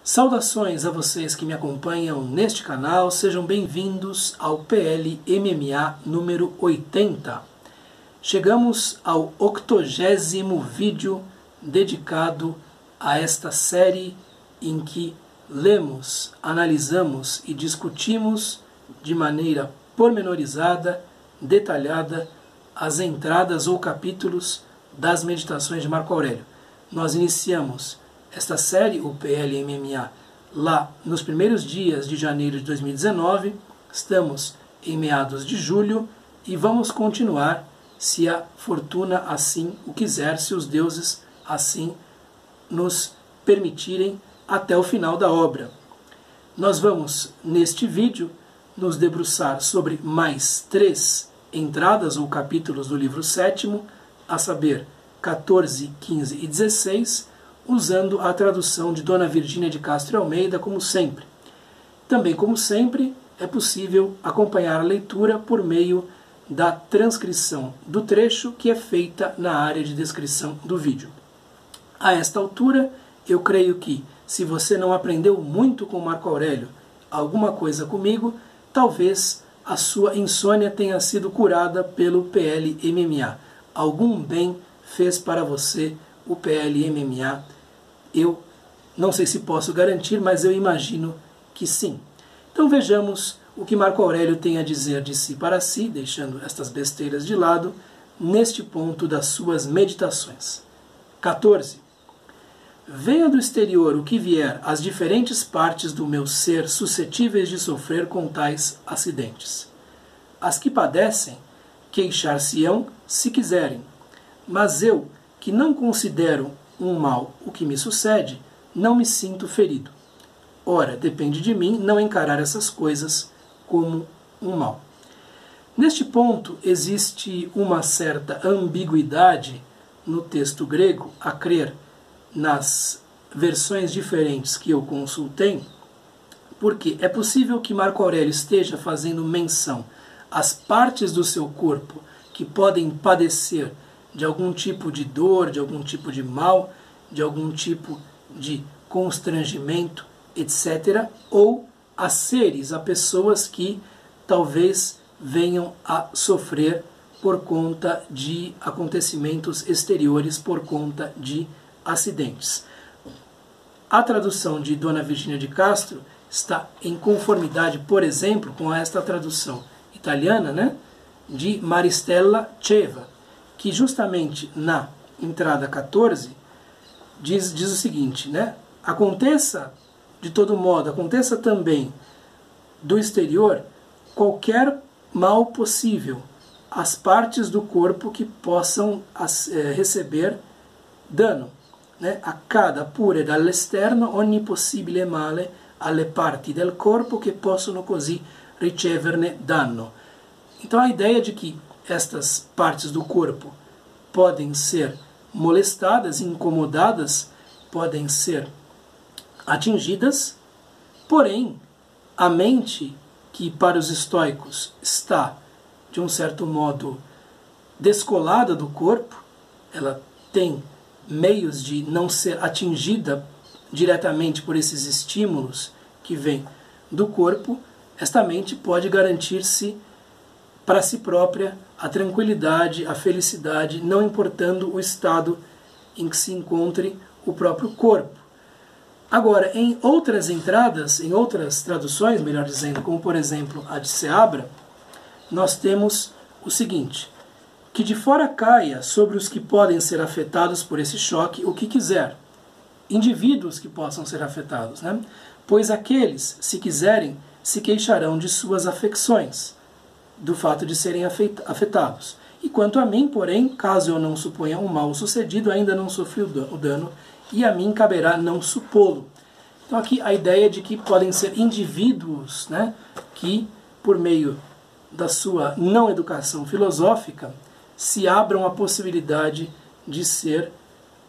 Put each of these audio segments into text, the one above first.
Saudações a vocês que me acompanham neste canal, sejam bem-vindos ao PL MMA número 80. Chegamos ao 80º vídeo dedicado a esta série em que lemos, analisamos e discutimos de maneira pormenorizada, detalhada, as entradas ou capítulos das meditações de Marco Aurélio. Nós iniciamos esta série, o PL MMA, lá nos primeiros dias de janeiro de 2019, estamos em meados de julho e vamos continuar, se a fortuna assim o quiser, se os deuses assim nos permitirem, até o final da obra. Nós vamos, neste vídeo, nos debruçar sobre mais 3 entradas ou capítulos do livro 7º, a saber, 14, 15 e 16, usando a tradução de Dona Virgínia de Castro Almeida, como sempre. Também, como sempre, é possível acompanhar a leitura por meio da transcrição do trecho que é feita na área de descrição do vídeo. A esta altura, eu creio que, se você não aprendeu muito com Marco Aurélio, alguma coisa comigo, talvez a sua insônia tenha sido curada pelo PL MMA. Algum bem fez para você o PL MMA. Eu não sei se posso garantir, mas eu imagino que sim. Então vejamos o que Marco Aurélio tem a dizer de si para si, deixando estas besteiras de lado, neste ponto das suas meditações. 14. Venha do exterior o que vier, as diferentes partes do meu ser suscetíveis de sofrer com tais acidentes. As que padecem, queixar-se-ão se quiserem, mas eu, que não considero um mal o que me sucede, não me sinto ferido. Ora, depende de mim não encarar essas coisas como um mal. Neste ponto existe uma certa ambiguidade no texto grego, a crer nas versões diferentes que eu consultei, porque é possível que Marco Aurélio esteja fazendo menção às partes do seu corpo que podem padecer de algum tipo de dor, de algum tipo de mal, de algum tipo de constrangimento, etc., ou a seres, a pessoas que talvez venham a sofrer por conta de acontecimentos exteriores, por conta de acidentes. A tradução de Dona Virgínia de Castro está em conformidade, por exemplo, com esta tradução italiana, né, de Maristella Ceva, que justamente na entrada 14 diz o seguinte, né? Aconteça, de todo modo, aconteça também do exterior qualquer mal possível, as partes do corpo que possam receber dano, né? Accada pure dall'esterno ogni possibile male alle parti del corpo che possono così riceverne danno. Então a ideia de que estas partes do corpo podem ser molestadas, incomodadas, podem ser atingidas, porém, a mente, que para os estoicos está, de um certo modo, descolada do corpo, ela tem meios de não ser atingida diretamente por esses estímulos que vêm do corpo, esta mente pode garantir-se para si própria a tranquilidade, a felicidade, não importando o estado em que se encontre o próprio corpo. Agora, em outras entradas, em outras traduções, melhor dizendo, como por exemplo a de Seabra, nós temos o seguinte, que de fora caia sobre os que podem ser afetados por esse choque o que quiser, indivíduos que possam ser afetados, né? Pois aqueles, se quiserem, se queixarão de suas afecções, do fato de serem afetados. E quanto a mim, porém, caso eu não suponha um mal sucedido, ainda não sofri o dano, e a mim caberá não supô-lo. Então aqui a ideia de que podem ser indivíduos, né, que, por meio da sua não educação filosófica, se abram a possibilidade de ser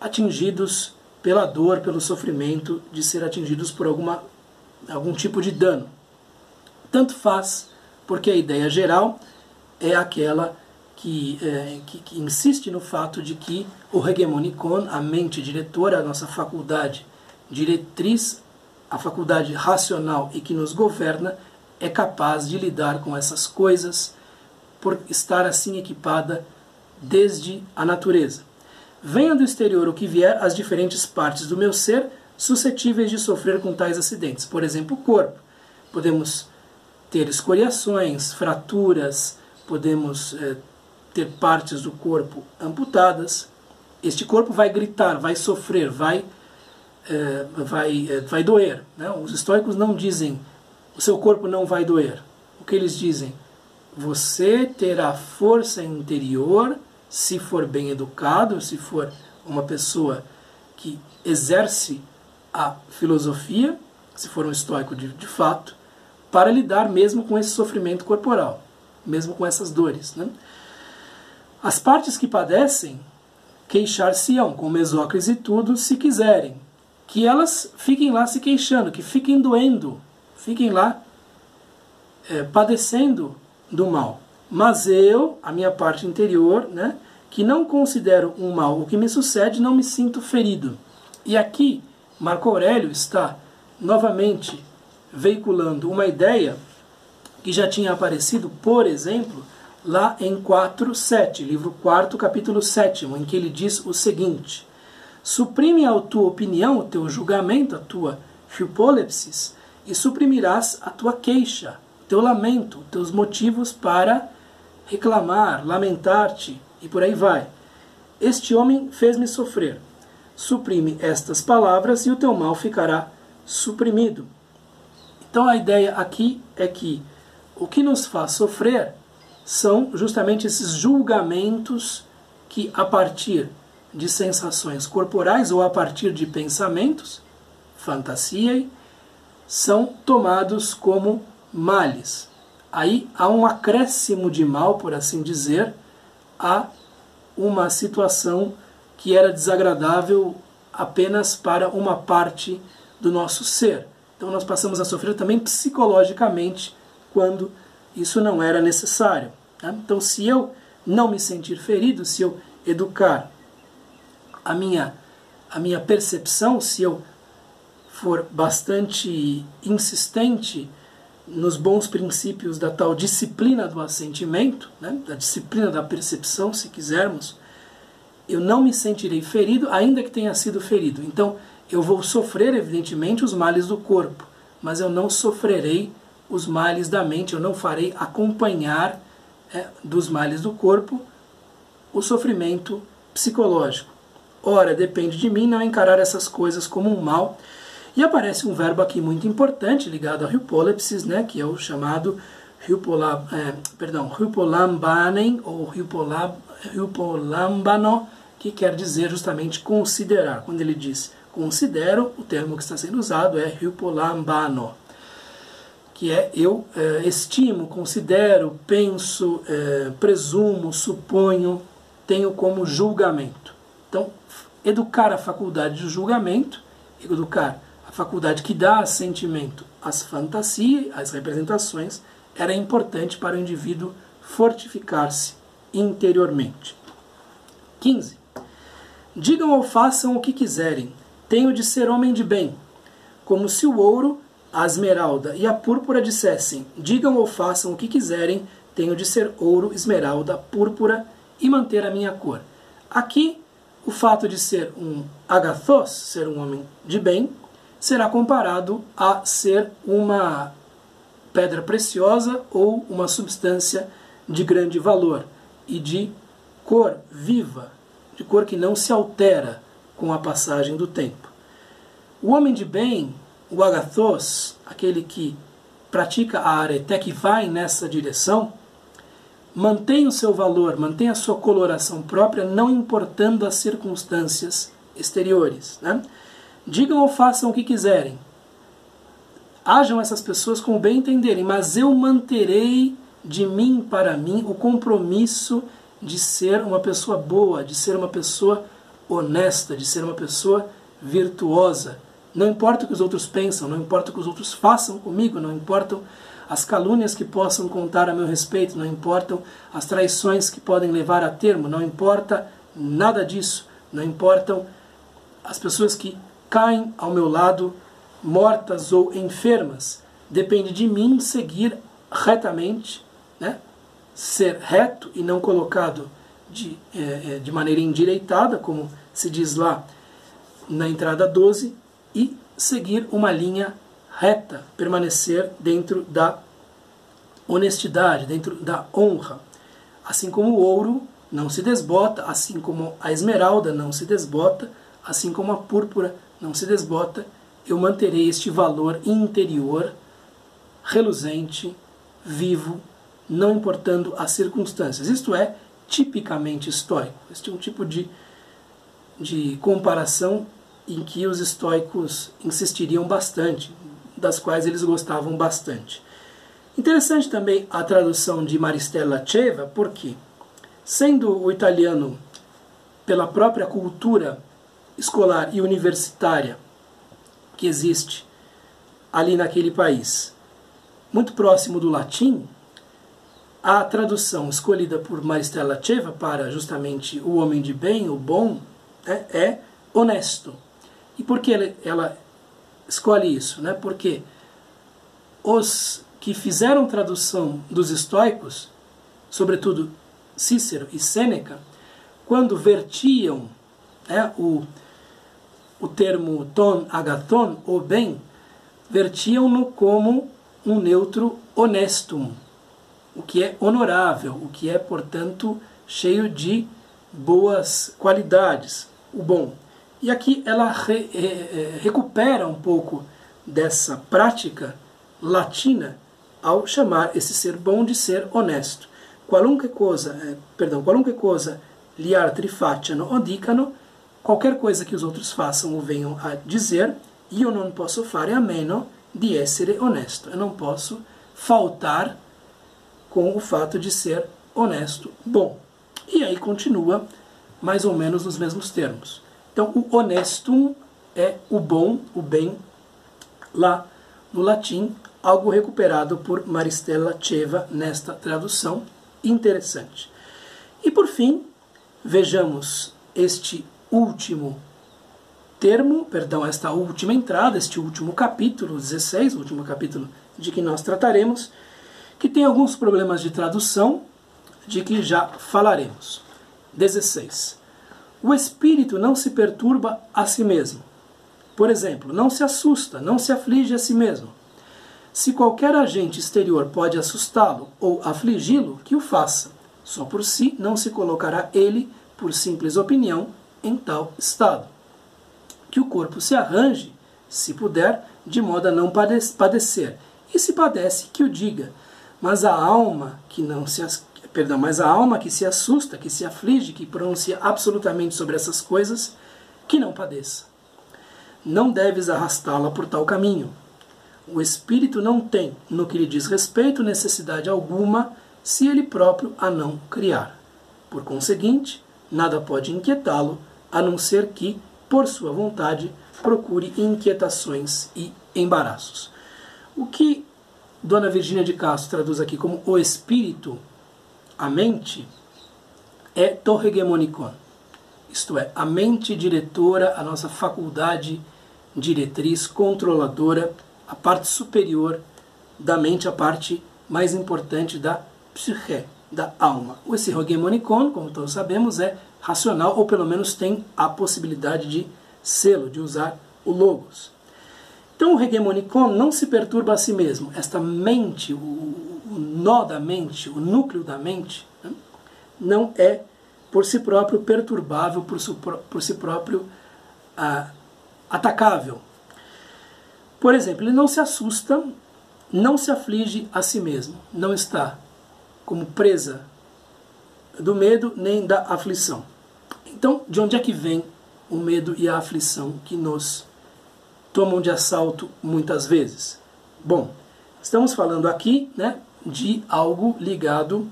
atingidos pela dor, pelo sofrimento, de ser atingidos por algum tipo de dano. Tanto faz, porque a ideia geral é aquela que insiste no fato de que o hegemonikon, a mente diretora, a nossa faculdade diretriz a faculdade racional e que nos governa, é capaz de lidar com essas coisas por estar assim equipada desde a natureza. Venha do exterior o que vier, as diferentes partes do meu ser suscetíveis de sofrer com tais acidentes. Por exemplo, o corpo. Podemos ter escoriações, fraturas, podemos ter partes do corpo amputadas. Este corpo vai gritar, vai sofrer, vai doer. Né? Os estoicos não dizem o seu corpo não vai doer. O que eles dizem? Você terá força interior se for bem educado, se for uma pessoa que exerce a filosofia, se for um estoico de fato, para lidar mesmo com esse sofrimento corporal, mesmo com essas dores. Né? As partes que padecem queixar-se-ão, com mesóclise e tudo, se quiserem. Que elas fiquem lá se queixando, que fiquem doendo, fiquem lá padecendo do mal. Mas eu, a minha parte interior, né, que não considero um mal o que me sucede, não me sinto ferido. E aqui, Marco Aurélio está novamente veiculando uma ideia que já tinha aparecido, por exemplo, lá em 4.7, livro 4, capítulo 7, em que ele diz o seguinte: suprime a tua opinião, o teu julgamento, a tua hypolepsis, e suprimirás a tua queixa, o teu lamento, os teus motivos para reclamar, lamentar-te, e por aí vai. Este homem fez-me sofrer. Suprime estas palavras e o teu mal ficará suprimido. Então a ideia aqui é que o que nos faz sofrer são justamente esses julgamentos que, a partir de sensações corporais ou a partir de pensamentos, fantasiae, são tomados como males. Aí há um acréscimo de mal, por assim dizer, a uma situação que era desagradável apenas para uma parte do nosso ser. Então nós passamos a sofrer também psicologicamente quando isso não era necessário. Né? Então se eu não me sentir ferido, se eu educar a minha percepção, se eu for bastante insistente nos bons princípios da tal disciplina do assentimento, né, da disciplina da percepção, se quisermos, eu não me sentirei ferido, ainda que tenha sido ferido. Então, eu vou sofrer, evidentemente, os males do corpo, mas eu não sofrerei os males da mente, eu não farei acompanhar dos males do corpo o sofrimento psicológico. Ora, depende de mim não encarar essas coisas como um mal. E aparece um verbo aqui muito importante ligado ao hypolepsis, né, que é o chamado hypolambanen ou hypolambano, que quer dizer justamente considerar. Quando ele diz considero, o termo que está sendo usado é hypolambano, que é eu estimo, considero, penso, presumo, suponho, tenho como julgamento. Então, educar a faculdade de julgamento, educar a faculdade que dá assentimento às fantasias, às representações, era importante para o indivíduo fortificar-se interiormente. 15. Digam ou façam o que quiserem, tenho de ser homem de bem, como se o ouro, a esmeralda e a púrpura dissessem, digam ou façam o que quiserem, tenho de ser ouro, esmeralda, púrpura e manter a minha cor. Aqui, o fato de ser um agathos, ser um homem de bem, será comparado a ser uma pedra preciosa ou uma substância de grande valor e de cor viva, de cor que não se altera com a passagem do tempo. O homem de bem, o agathos, aquele que pratica a arete, que vai nessa direção, mantém o seu valor, mantém a sua coloração própria, não importando as circunstâncias exteriores. Né? Digam ou façam o que quiserem. Hajam essas pessoas como bem entenderem, mas eu manterei de mim para mim o compromisso de ser uma pessoa boa, de ser uma pessoa honesta, de ser uma pessoa virtuosa. Não importa o que os outros pensam, não importa o que os outros façam comigo, não importam as calúnias que possam contar a meu respeito, não importam as traições que podem levar a termo, não importa nada disso, não importam as pessoas que caem ao meu lado mortas ou enfermas. Depende de mim seguir retamente, né? Ser reto e não colocado de maneira endireitada, como se diz lá na entrada 12, e seguir uma linha reta, permanecer dentro da honestidade, dentro da honra. Assim como o ouro não se desbota, assim como a esmeralda não se desbota, assim como a púrpura não se desbota, eu manterei este valor interior, reluzente, vivo, não importando as circunstâncias. Isto é tipicamente estoico. Este é um tipo de comparação em que os estoicos insistiriam bastante, das quais eles gostavam bastante. Interessante também a tradução de Maristella Ceva, porque, sendo o italiano, pela própria cultura escolar e universitária que existe ali naquele país, muito próximo do latim, a tradução escolhida por Maristella Ceva para justamente o homem de bem, o bom, é honesto. E por que ela escolhe isso? Porque os que fizeram tradução dos estoicos, sobretudo Cícero e Sêneca, quando vertiam o termo ton agathon, ou bem, vertiam-no como um neutro honestum, o que é honorável, o que é, portanto, cheio de boas qualidades, o bom. E aqui ela recupera um pouco dessa prática latina ao chamar esse ser bom de ser honesto. Qualunque cosa gli altri facciano o dicano, qualquer coisa que os outros façam ou venham a dizer, io non posso fare a meno di essere onesto. Eu não posso faltar com o fato de ser honesto, bom. E aí continua mais ou menos nos mesmos termos. Então, o honestum é o bom, o bem, lá no latim, algo recuperado por Maristella Ceva nesta tradução interessante. E por fim, vejamos este último termo, esta última entrada, este último capítulo 16, o último capítulo de que nós trataremos, que tem alguns problemas de tradução, de que já falaremos. 16. O espírito não se perturba a si mesmo. Por exemplo, não se assusta, não se aflige a si mesmo. Se qualquer agente exterior pode assustá-lo ou afligi-lo, que o faça. Só por si não se colocará ele, por simples opinião, em tal estado. Que o corpo se arranje, se puder, de modo a não padecer. E se padece, que o diga. Mas a alma que se assusta, que se aflige, que pronuncia absolutamente sobre essas coisas, que não padeça. Não deves arrastá-la por tal caminho. O espírito não tem, no que lhe diz respeito, necessidade alguma, se ele próprio a não criar. Por conseguinte, nada pode inquietá-lo, a não ser que, por sua vontade, procure inquietações e embaraços. O que Dona Virgínia de Castro traduz aqui como o espírito, a mente, é to hegemonikon. Isto é, a mente diretora, a nossa faculdade diretriz, controladora, a parte superior da mente, a parte mais importante da psique, da alma. Esse hegemonikon, como todos sabemos, é racional, ou pelo menos tem a possibilidade de sê-lo, de usar o logos. Então o hegemonikon não se perturba a si mesmo. Esta mente, o nó da mente, o núcleo da mente, não é por si próprio perturbável, por si próprio atacável. Por exemplo, ele não se assusta, não se aflige a si mesmo, não está como presa do medo nem da aflição. Então, de onde é que vem o medo e a aflição que nos tomam de assalto muitas vezes? Bom, estamos falando aqui, de algo ligado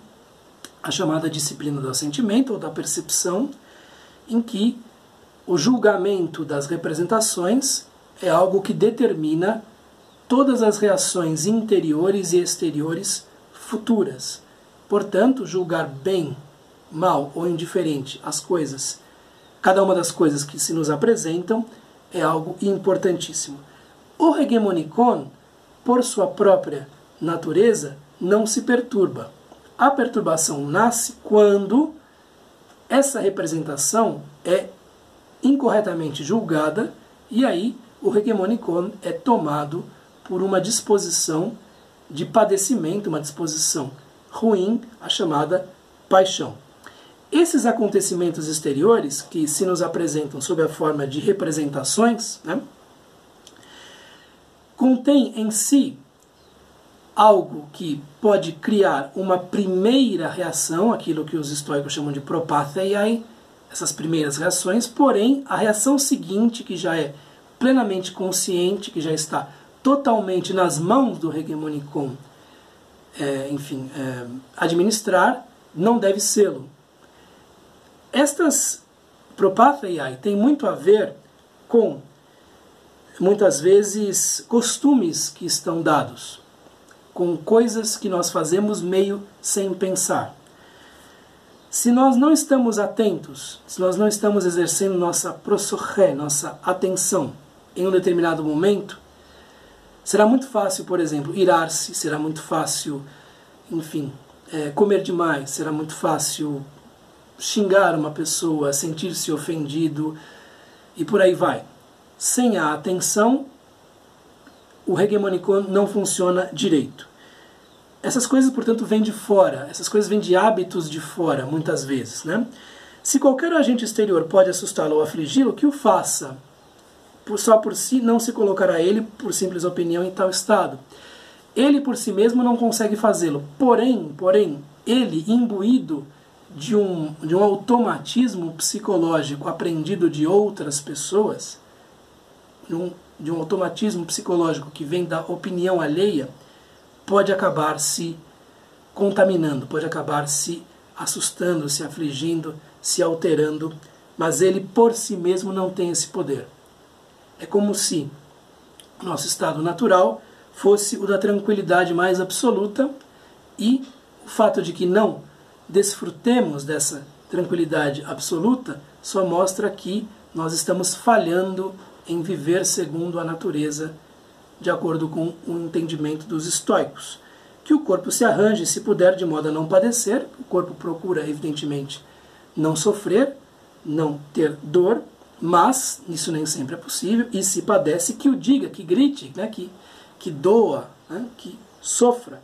à chamada disciplina do sentimento ou da percepção, em que o julgamento das representações é algo que determina todas as reações interiores e exteriores futuras. Portanto, julgar bem, mal ou indiferente as coisas, cada uma das coisas que se nos apresentam, é algo importantíssimo. O hegemonicon, por sua própria natureza, não se perturba. A perturbação nasce quando essa representação é incorretamente julgada e aí o hegemonicon é tomado por uma disposição de padecimento, uma disposição ruim, a chamada paixão. Esses acontecimentos exteriores, que se nos apresentam sob a forma de representações, né, contém em si algo que pode criar uma primeira reação, aquilo que os estoicos chamam de propatheiai, essas primeiras reações, porém a reação seguinte, que já é plenamente consciente, que já está totalmente nas mãos do hegemonicon, administrar, não deve sê-lo. Estas propatheiai têm muito a ver com, muitas vezes, costumes que estão dados, com coisas que nós fazemos meio sem pensar. Se nós não estamos atentos, se nós não estamos exercendo nossa prosorré, nossa atenção em um determinado momento, será muito fácil, por exemplo, irar-se, será muito fácil, comer demais, será muito fácil xingar uma pessoa, sentir-se ofendido e por aí vai. Sem a atenção, o hegemonicon não funciona direito. Essas coisas, portanto, vêm de fora, essas coisas vêm de hábitos de fora, muitas vezes, né? Se qualquer agente exterior pode assustá-lo ou afligi-lo, que o faça. Só por si não se colocará ele, por simples opinião, em tal estado. Ele por si mesmo não consegue fazê-lo. Porém, ele, imbuído de um automatismo psicológico aprendido de outras pessoas, de um automatismo psicológico que vem da opinião alheia, pode acabar se contaminando, pode acabar se assustando, se afligindo, se alterando, mas ele por si mesmo não tem esse poder. É como se o nosso estado natural fosse o da tranquilidade mais absoluta e o fato de que não desfrutemos dessa tranquilidade absoluta só mostra que nós estamos falhando em viver segundo a natureza, de acordo com o entendimento dos estoicos. Que o corpo se arranje, se puder, de modo a não padecer. O corpo procura, evidentemente, não sofrer, não ter dor, mas isso nem sempre é possível. E se padece, que o diga, que grite, né, que doa, né, que sofra.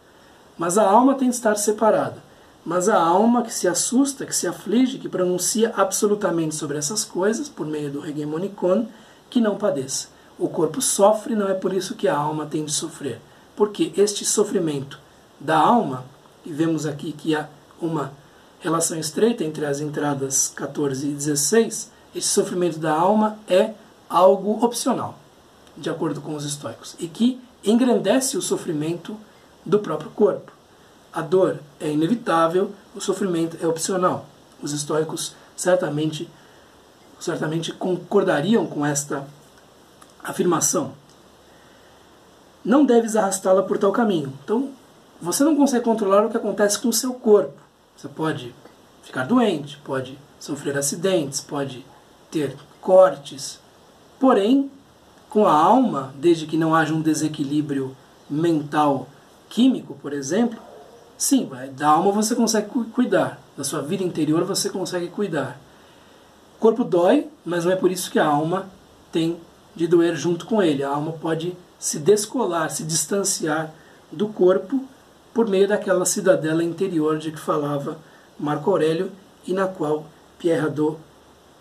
Mas a alma tem de estar separada. Mas a alma que se assusta, que se aflige, que pronuncia absolutamente sobre essas coisas, por meio do hegemonicon, que não padeça. O corpo sofre, não é por isso que a alma tem de sofrer. Porque este sofrimento da alma, e vemos aqui que há uma relação estreita entre as entradas 14 e 16, este sofrimento da alma é algo opcional, de acordo com os estoicos, e que engrandece o sofrimento do próprio corpo. A dor é inevitável, o sofrimento é opcional. Os estoicos certamente concordariam com esta afirmação. Não deves arrastá-la por tal caminho. Então, você não consegue controlar o que acontece com o seu corpo. Você pode ficar doente, pode sofrer acidentes, pode ter cortes. Porém, com a alma, desde que não haja um desequilíbrio mental químico, por exemplo, sim, da alma você consegue cuidar, da sua vida interior você consegue cuidar. O corpo dói, mas não é por isso que a alma tem de doer junto com ele. A alma pode se descolar, se distanciar do corpo por meio daquela cidadela interior de que falava Marco Aurélio e na qual Pierre Hadot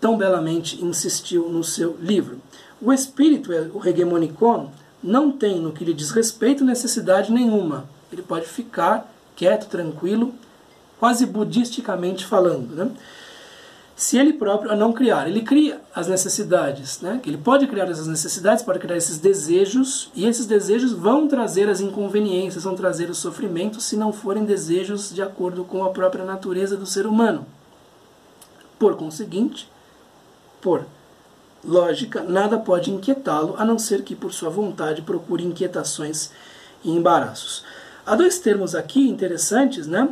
tão belamente insistiu no seu livro. O espírito, o hegemonicon, não tem, no que lhe diz respeito, necessidade nenhuma. Ele pode ficar quieto, tranquilo, quase budisticamente falando, né? Se ele próprio a não criar, ele cria as necessidades, né? Ele pode criar essas necessidades, pode criar esses desejos, e esses desejos vão trazer as inconveniências, vão trazer os sofrimentos, se não forem desejos de acordo com a própria natureza do ser humano. Por conseguinte, por lógica, nada pode inquietá-lo, a não ser que por sua vontade procure inquietações e embaraços. Há dois termos aqui interessantes, né?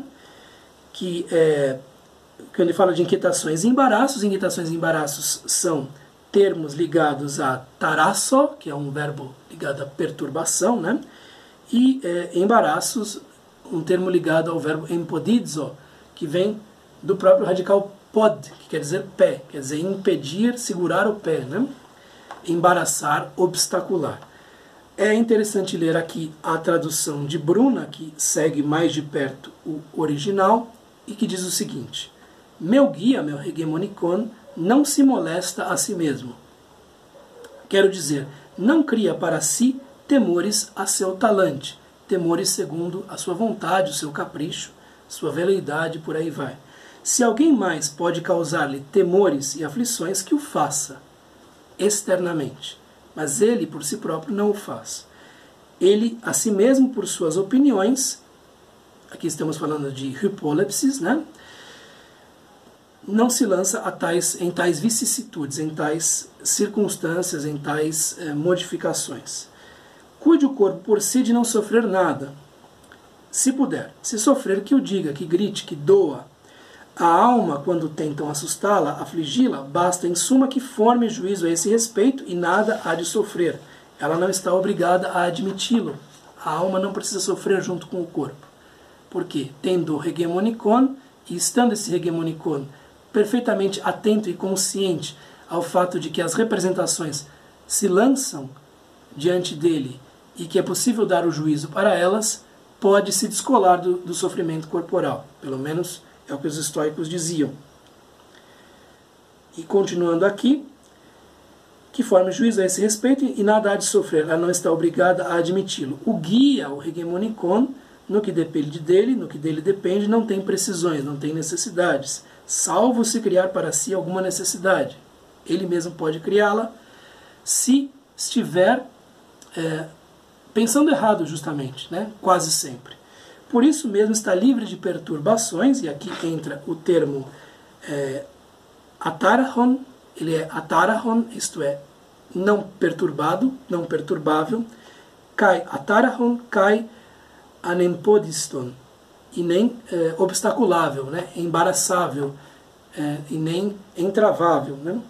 Que quando ele fala de inquietações e embaraços são termos ligados a tarasso, que é um verbo ligado à perturbação, né? E embaraços, um termo ligado ao verbo empodizo, que vem do próprio radical pod, que quer dizer pé, quer dizer impedir, segurar o pé, né? Embaraçar, obstacular. É interessante ler aqui a tradução de Bruna, que segue mais de perto o original, e que diz o seguinte: meu guia, meu hegemonicon, não se molesta a si mesmo. Quero dizer, não cria para si temores a seu talante, temores segundo a sua vontade, o seu capricho, sua veleidade, por aí vai. Se alguém mais pode causar-lhe temores e aflições, que o faça externamente, mas ele por si próprio não o faz. Ele, a si mesmo, por suas opiniões, aqui estamos falando de hypolepsis, né? Não se lança em tais vicissitudes, em tais circunstâncias, em tais modificações. Cuide o corpo por si de não sofrer nada. Se puder, se sofrer, que o diga, que grite, que doa. A alma, quando tentam assustá-la, afligi-la, basta em suma que forme juízo a esse respeito e nada há de sofrer. Ela não está obrigada a admiti-lo. A alma não precisa sofrer junto com o corpo. Por quê? Tendo o hegemonicon, e estando esse hegemonicon perfeitamente atento e consciente ao fato de que as representações se lançam diante dele e que é possível dar o juízo para elas, pode se descolar do sofrimento corporal. Pelo menos é o que os estoicos diziam. E continuando aqui, que forme juízo a esse respeito e nada há de sofrer, ela não está obrigada a admiti-lo. O guia, o hegemonicon, no que depende dele, no que dele depende, não tem precisões, não tem necessidades, salvo se criar para si alguma necessidade. Ele mesmo pode criá-la se estiver pensando errado, justamente, né? Quase sempre. Por isso mesmo está livre de perturbações, e aqui entra o termo atarahon, ele é atarahon, isto é, não perturbado, não perturbável, kai atarahon, kai anempodiston, e nem obstaculável, né? Embaraçável, e nem entravável, né?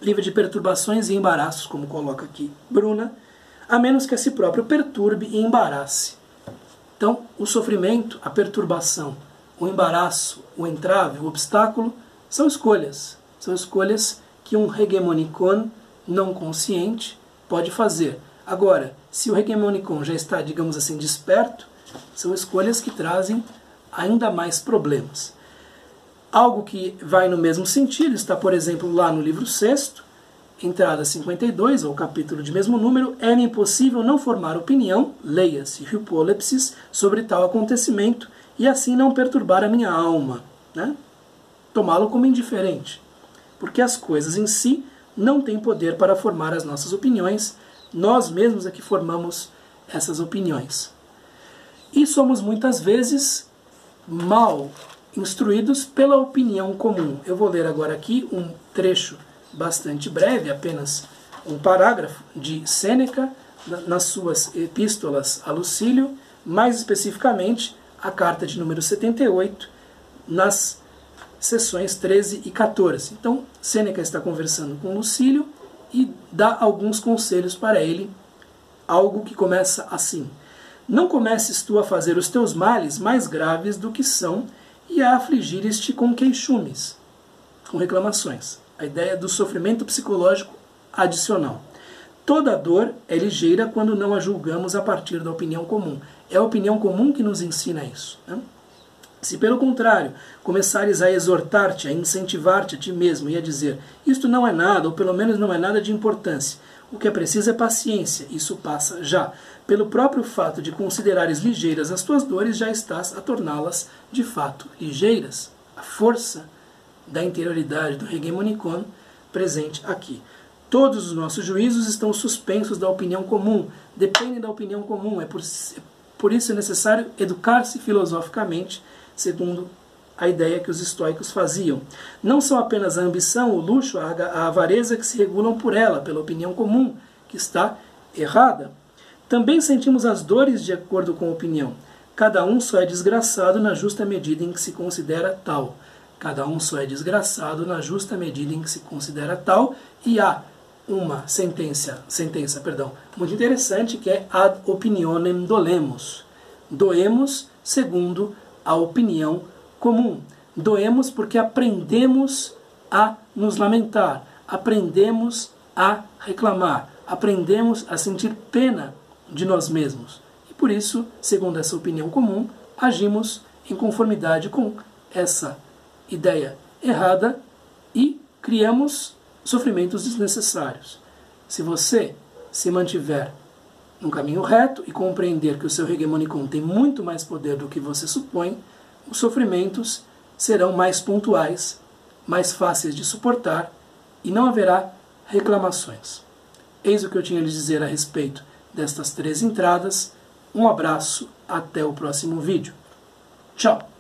Livre de perturbações e embaraços, como coloca aqui Bruna, a menos que a si próprio perturbe e embarace. Então, o sofrimento, a perturbação, o embaraço, o entrave, o obstáculo, são escolhas. São escolhas que um hegemonicon não consciente pode fazer. Agora, se o hegemonicon já está, digamos assim, desperto, são escolhas que trazem ainda mais problemas. Algo que vai no mesmo sentido está, por exemplo, lá no livro 6º, entrada 52, ou capítulo de mesmo número, é-me impossível não formar opinião, leia-se hypolepsis, sobre tal acontecimento, e assim não perturbar a minha alma, né? Tomá-lo como indiferente, porque as coisas em si não têm poder para formar as nossas opiniões, nós mesmos é que formamos essas opiniões. E somos muitas vezes mal instruídos pela opinião comum. Eu vou ler agora aqui um trecho bastante breve, apenas um parágrafo de Sêneca, nas suas epístolas a Lucílio, mais especificamente a carta de número 78, nas sessões 13 e 14. Então, Sêneca está conversando com Lucílio e dá alguns conselhos para ele, algo que começa assim: não comeces tu a fazer os teus males mais graves do que são e a afligires-te com queixumes, com reclamações. A ideia do sofrimento psicológico adicional. Toda dor é ligeira quando não a julgamos a partir da opinião comum. É a opinião comum que nos ensina isso, né? Se, pelo contrário, começares a exortar-te, a incentivar-te a ti mesmo e a dizer isto não é nada, ou pelo menos não é nada de importância, o que é preciso é paciência, isso passa já. Pelo próprio fato de considerares ligeiras as tuas dores, já estás a torná-las de fato ligeiras. A força da interioridade do hegemonicon presente aqui. Todos os nossos juízos estão suspensos da opinião comum, dependem da opinião comum. Por isso é necessário educar-se filosoficamente, segundo a ideia que os estoicos faziam. Não são apenas a ambição, o luxo, a avareza que se regulam por ela, pela opinião comum, que está errada. Também sentimos as dores de acordo com a opinião. Cada um só é desgraçado na justa medida em que se considera tal. Cada um só é desgraçado na justa medida em que se considera tal, e há uma sentença, muito interessante, que é ad opinionem dolemus. Doemos segundo a opinião comum. Doemos porque aprendemos a nos lamentar, aprendemos a reclamar, aprendemos a sentir pena de nós mesmos. E por isso, segundo essa opinião comum, agimos em conformidade com essa ideia errada e criamos sofrimentos desnecessários. Se você se mantiver no caminho reto e compreender que o seu hegemonicon tem muito mais poder do que você supõe, os sofrimentos serão mais pontuais, mais fáceis de suportar e não haverá reclamações. Eis o que eu tinha a lhes dizer a respeito destas 3 entradas. Um abraço, até o próximo vídeo. Tchau!